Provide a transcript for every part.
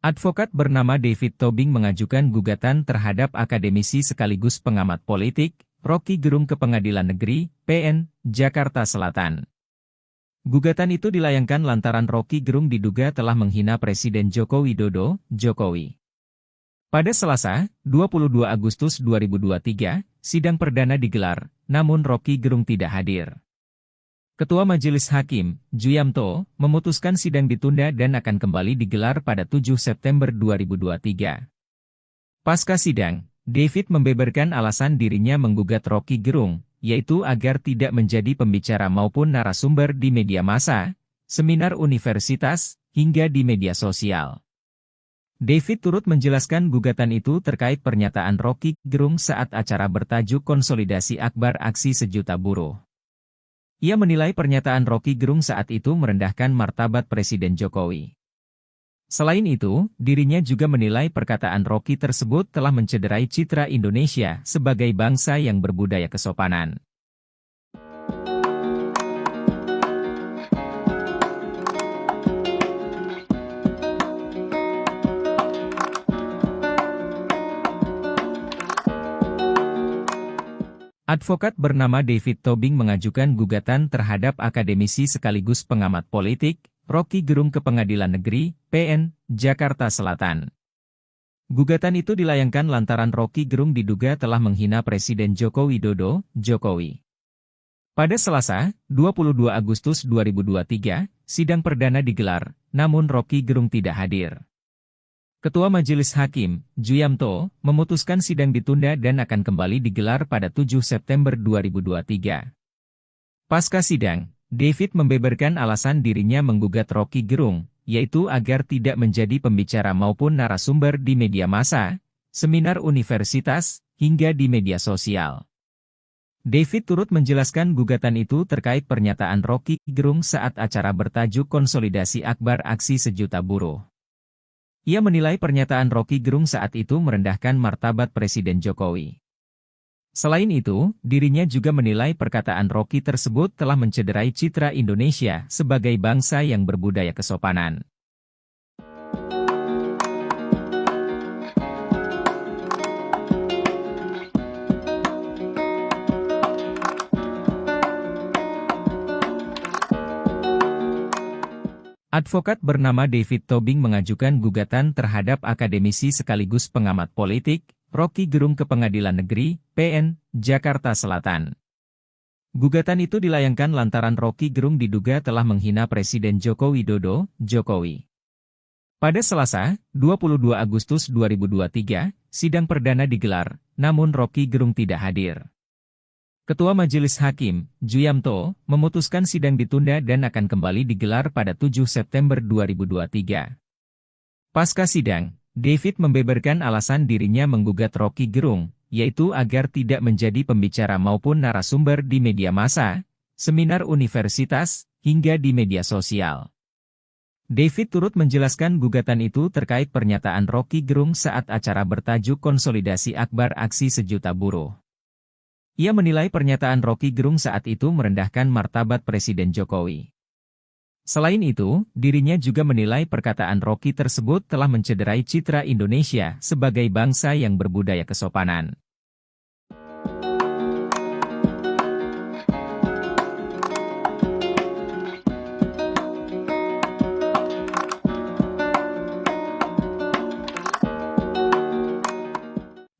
Advokat bernama David Tobing mengajukan gugatan terhadap akademisi sekaligus pengamat politik, Roky Gerung ke Pengadilan Negeri, PN, Jakarta Selatan. Gugatan itu dilayangkan lantaran Roky Gerung diduga telah menghina Presiden Joko Widodo, Jokowi. Pada Selasa, 22 Agustus 2023, sidang perdana digelar, namun Roky Gerung tidak hadir. Ketua Majelis Hakim, Juyamto, memutuskan sidang ditunda dan akan kembali digelar pada 7 September 2023. Pasca sidang, David membeberkan alasan dirinya menggugat Roky Gerung, yaitu agar tidak menjadi pembicara maupun narasumber di media massa, seminar universitas, hingga di media sosial. David turut menjelaskan gugatan itu terkait pernyataan Roky Gerung saat acara bertajuk Konsolidasi Akbar Aksi Sejuta Buruh. Ia menilai pernyataan Roky Gerung saat itu merendahkan martabat Presiden Jokowi. Selain itu, dirinya juga menilai perkataan Roky tersebut telah mencederai citra Indonesia sebagai bangsa yang berbudaya kesopanan. Advokat bernama David Tobing mengajukan gugatan terhadap akademisi sekaligus pengamat politik, Roky Gerung ke Pengadilan Negeri, PN, Jakarta Selatan. Gugatan itu dilayangkan lantaran Roky Gerung diduga telah menghina Presiden Joko Widodo, Jokowi. Pada Selasa, 22 Agustus 2023, sidang perdana digelar, namun Roky Gerung tidak hadir. Ketua Majelis Hakim, Juyamto, memutuskan sidang ditunda dan akan kembali digelar pada 7 September 2023. Pasca sidang, David membeberkan alasan dirinya menggugat Roky Gerung, yaitu agar tidak menjadi pembicara maupun narasumber di media massa, seminar universitas, hingga di media sosial. David turut menjelaskan gugatan itu terkait pernyataan Roky Gerung saat acara bertajuk Konsolidasi Akbar Aksi Sejuta Buruh. Ia menilai pernyataan Roky Gerung saat itu merendahkan martabat Presiden Jokowi. Selain itu, dirinya juga menilai perkataan Roky tersebut telah mencederai citra Indonesia sebagai bangsa yang berbudaya kesopanan. Advokat bernama David Tobing mengajukan gugatan terhadap akademisi sekaligus pengamat politik, Roky Gerung ke Pengadilan Negeri, PN, Jakarta Selatan. Gugatan itu dilayangkan lantaran Roky Gerung diduga telah menghina Presiden Joko Widodo, Jokowi. Pada Selasa, 22 Agustus 2023, sidang perdana digelar, namun Roky Gerung tidak hadir. Ketua Majelis Hakim, Juyamto, memutuskan sidang ditunda dan akan kembali digelar pada 7 September 2023. Pasca sidang, David membeberkan alasan dirinya menggugat Roky Gerung, yaitu agar tidak menjadi pembicara maupun narasumber di media massa, seminar universitas, hingga di media sosial. David turut menjelaskan gugatan itu terkait pernyataan Roky Gerung saat acara bertajuk Konsolidasi Akbar Aksi Sejuta Buruh. Ia menilai pernyataan Roky Gerung saat itu merendahkan martabat Presiden Jokowi. Selain itu, dirinya juga menilai perkataan Roky tersebut telah mencederai citra Indonesia sebagai bangsa yang berbudaya kesopanan.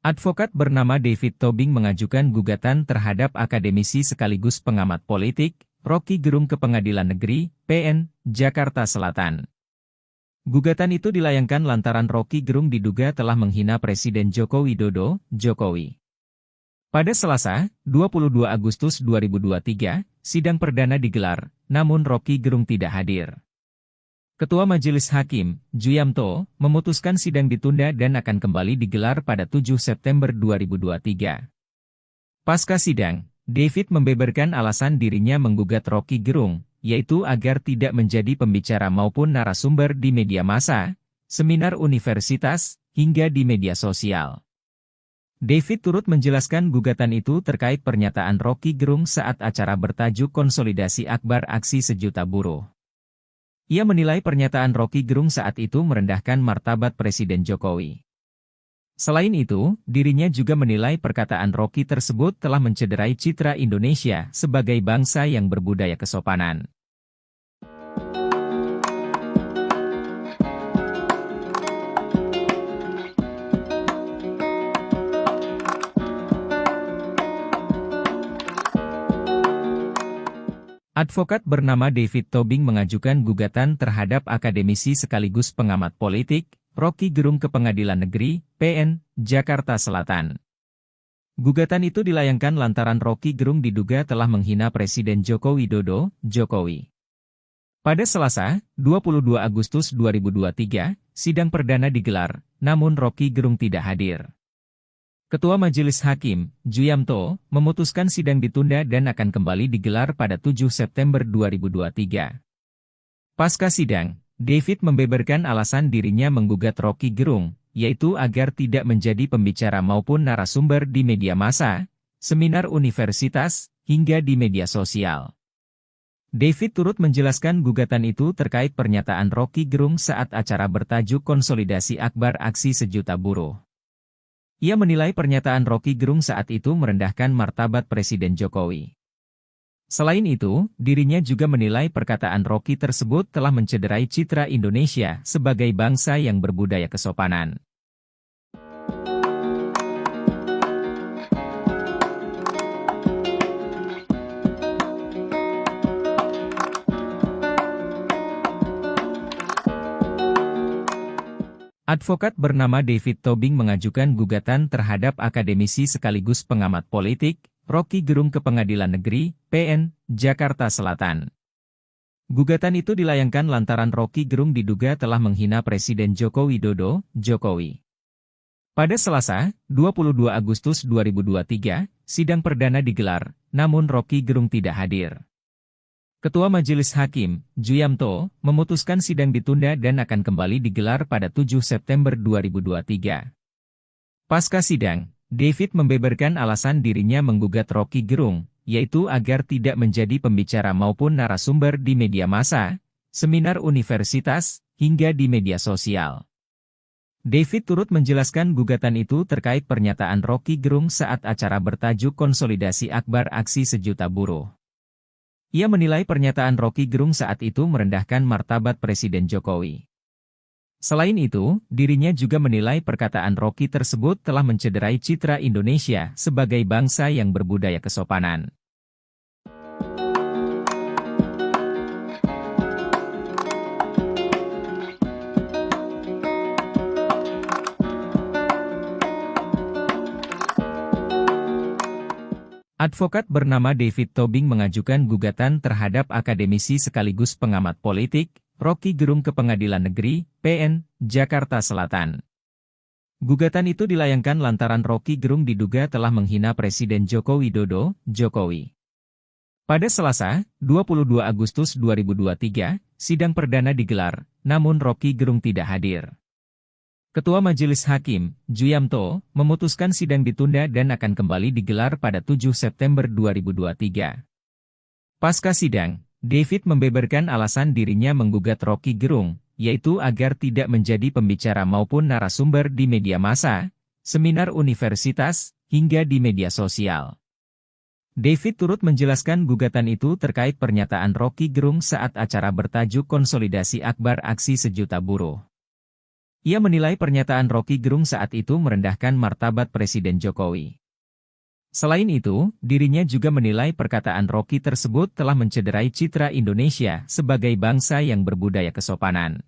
Advokat bernama David Tobing mengajukan gugatan terhadap akademisi sekaligus pengamat politik, Roky Gerung ke Pengadilan Negeri, PN, Jakarta Selatan. Gugatan itu dilayangkan lantaran Roky Gerung diduga telah menghina Presiden Joko Widodo, Jokowi. Pada Selasa, 22 Agustus 2023, sidang perdana digelar, namun Roky Gerung tidak hadir. Ketua Majelis Hakim, Juyamto, memutuskan sidang ditunda dan akan kembali digelar pada 7 September 2023. Pasca sidang, David membeberkan alasan dirinya menggugat Roky Gerung, yaitu agar tidak menjadi pembicara maupun narasumber di media massa, seminar universitas, hingga di media sosial. David turut menjelaskan gugatan itu terkait pernyataan Roky Gerung saat acara bertajuk Konsolidasi Akbar Aksi Sejuta Buruh. Ia menilai pernyataan Roky Gerung saat itu merendahkan martabat Presiden Jokowi. Selain itu, dirinya juga menilai perkataan Roky tersebut telah mencederai citra Indonesia sebagai bangsa yang berbudaya kesopanan. Advokat bernama David Tobing mengajukan gugatan terhadap akademisi sekaligus pengamat politik, Roky Gerung ke Pengadilan Negeri, PN, Jakarta Selatan. Gugatan itu dilayangkan lantaran Roky Gerung diduga telah menghina Presiden Joko Widodo, Jokowi. Pada Selasa, 22 Agustus 2023, sidang perdana digelar, namun Roky Gerung tidak hadir. Ketua Majelis Hakim, Juyamto, memutuskan sidang ditunda dan akan kembali digelar pada 7 September 2023. Pasca sidang, David membeberkan alasan dirinya menggugat Roky Gerung, yaitu agar tidak menjadi pembicara maupun narasumber di media massa, seminar universitas, hingga di media sosial. David turut menjelaskan gugatan itu terkait pernyataan Roky Gerung saat acara bertajuk Konsolidasi Akbar Aksi Sejuta Buruh. Ia menilai pernyataan Roky Gerung saat itu merendahkan martabat Presiden Jokowi. Selain itu, dirinya juga menilai perkataan Roky tersebut telah mencederai citra Indonesia sebagai bangsa yang berbudaya kesopanan. Advokat bernama David Tobing mengajukan gugatan terhadap akademisi sekaligus pengamat politik, Roky Gerung ke Pengadilan Negeri, PN, Jakarta Selatan. Gugatan itu dilayangkan lantaran Roky Gerung diduga telah menghina Presiden Joko Widodo, Jokowi. Pada Selasa, 22 Agustus 2023, sidang perdana digelar, namun Roky Gerung tidak hadir. Ketua Majelis Hakim, Juyamto, memutuskan sidang ditunda dan akan kembali digelar pada 7 September 2023. Pasca sidang, David membeberkan alasan dirinya menggugat Roky Gerung, yaitu agar tidak menjadi pembicara maupun narasumber di media massa, seminar universitas, hingga di media sosial. David turut menjelaskan gugatan itu terkait pernyataan Roky Gerung saat acara bertajuk Konsolidasi Akbar Aksi Sejuta Buruh. Ia menilai pernyataan Roky Gerung saat itu merendahkan martabat Presiden Jokowi. Selain itu, dirinya juga menilai perkataan Roky tersebut telah mencederai citra Indonesia sebagai bangsa yang berbudaya kesopanan. Advokat bernama David Tobing mengajukan gugatan terhadap akademisi sekaligus pengamat politik, Roky Gerung ke Pengadilan Negeri, PN, Jakarta Selatan. Gugatan itu dilayangkan lantaran Roky Gerung diduga telah menghina Presiden Joko Widodo, Jokowi. Pada Selasa, 22 Agustus 2023, sidang perdana digelar, namun Roky Gerung tidak hadir. Ketua Majelis Hakim, Juyamto, memutuskan sidang ditunda dan akan kembali digelar pada 7 September 2023. Pasca sidang, David membeberkan alasan dirinya menggugat Roky Gerung, yaitu agar tidak menjadi pembicara maupun narasumber di media massa, seminar universitas, hingga di media sosial. David turut menjelaskan gugatan itu terkait pernyataan Roky Gerung saat acara bertajuk Konsolidasi Akbar Aksi Sejuta Buruh. Ia menilai pernyataan Roky Gerung saat itu merendahkan martabat Presiden Jokowi. Selain itu, dirinya juga menilai perkataan Roky tersebut telah mencederai citra Indonesia sebagai bangsa yang berbudaya kesopanan.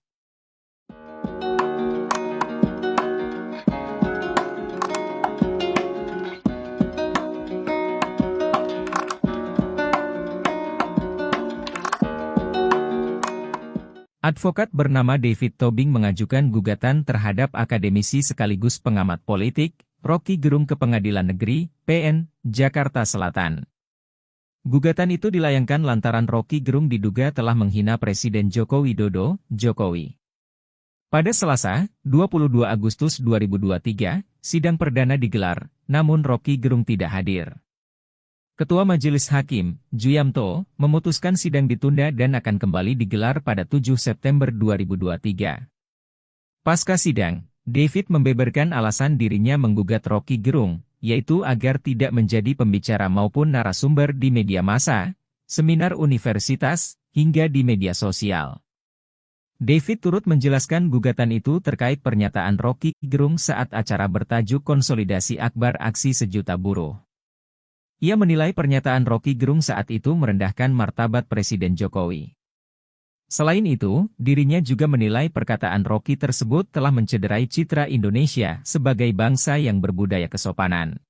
Advokat bernama David Tobing mengajukan gugatan terhadap akademisi sekaligus pengamat politik, Roky Gerung ke Pengadilan Negeri, PN, Jakarta Selatan. Gugatan itu dilayangkan lantaran Roky Gerung diduga telah menghina Presiden Joko Widodo, Jokowi. Pada Selasa, 22 Agustus 2023, sidang perdana digelar, namun Roky Gerung tidak hadir. Ketua Majelis Hakim, Juyamto, memutuskan sidang ditunda dan akan kembali digelar pada 7 September 2023. Pasca sidang, David membeberkan alasan dirinya menggugat Roky Gerung, yaitu agar tidak menjadi pembicara maupun narasumber di media massa, seminar universitas, hingga di media sosial. David turut menjelaskan gugatan itu terkait pernyataan Roky Gerung saat acara bertajuk Konsolidasi Akbar Aksi Sejuta Buruh. Ia menilai pernyataan Roky Gerung saat itu merendahkan martabat Presiden Jokowi. Selain itu, dirinya juga menilai perkataan Roky tersebut telah mencederai citra Indonesia sebagai bangsa yang berbudaya kesopanan.